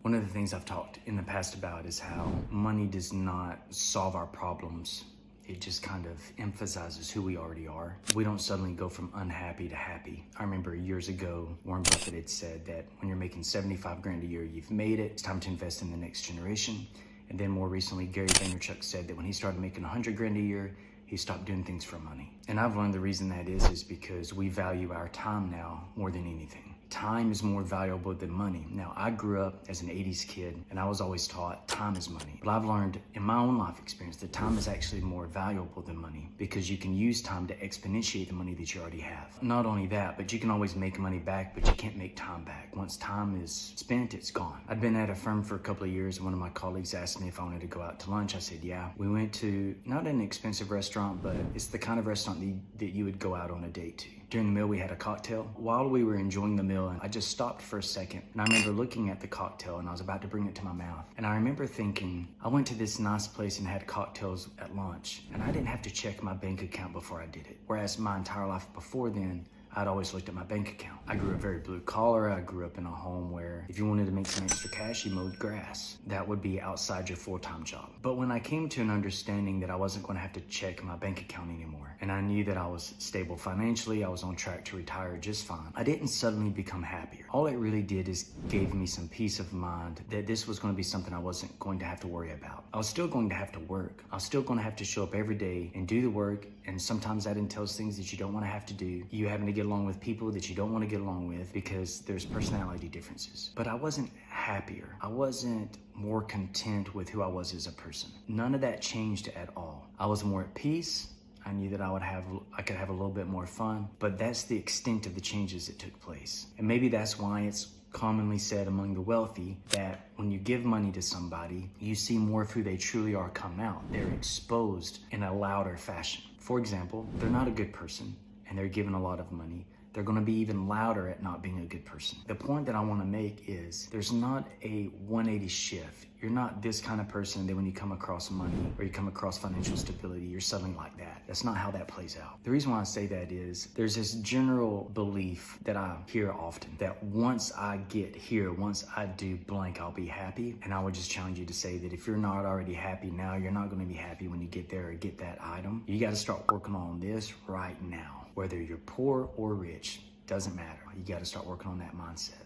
One of the things I've talked in the past about is how money does not solve our problems. It just kind of emphasizes who we already are. We don't suddenly go from unhappy to happy. I remember years ago, Warren Buffett had said that when you're making 75 grand a year, you've made it. It's time to invest in the next generation. And then more recently, Gary Vaynerchuk said that when he started making 100 grand a year, he stopped doing things for money. And I've learned the reason that is because we value our time now more than anything. Time is more valuable than money. Now, I grew up as an 80s kid and I was always taught time is money. But I've learned in my own life experience that time is actually more valuable than money because you can use time to exponentiate the money that you already have. Not only that, but you can always make money back, but you can't make time back. Once time is spent, it's gone. I'd been at a firm for a couple of years and one of my colleagues asked me if I wanted to go out to lunch. I said, yeah. We went to not an expensive restaurant, but it's the kind of restaurant that you would go out on a date to. During the meal, we had a cocktail. While we were enjoying the meal, I just stopped for a second. And I remember looking at the cocktail and I was about to bring it to my mouth. And I remember thinking, I went to this nice place and had cocktails at lunch. And I didn't have to check my bank account before I did it. Whereas my entire life before then, I'd always looked at my bank account. I grew up very blue collar. I grew up in a home where if you wanted to make some extra cash, you mowed grass. That would be outside your full-time job. But when I came to an understanding that I wasn't going to have to check my bank account anymore, and I knew that I was stable financially, I was on track to retire just fine, I didn't suddenly become happier. All it really did is gave me some peace of mind that this was going to be something I wasn't going to have to worry about. I was still going to have to work. I was still going to have to show up every day and do the work, and sometimes that entails things that you don't want to have to do. You having to get along with people that you don't want to get along with because there's personality differences. But I wasn't happier. I wasn't more content with who I was as a person. None of that changed at all. I was more at peace. I knew that I could have a little bit more fun, but that's the extent of the changes that took place. And maybe that's why it's commonly said among the wealthy that when you give money to somebody, you see more of who they truly are come out. They're exposed in a louder fashion. For example, they're not a good person and they're given a lot of money. They're going to be even louder at not being a good person. The point that I want to make is there's not a 180 shift. You're not this kind of person that when you come across money or you come across financial stability, you're suddenly like that. That's not how that plays out. The reason why I say that is there's this general belief that I hear often that once I get here, once I do blank, I'll be happy. And I would just challenge you to say that if you're not already happy now, you're not going to be happy when you get there or get that item. You got to start working on this right now. Whether you're poor or rich, doesn't matter. You got to start working on that mindset.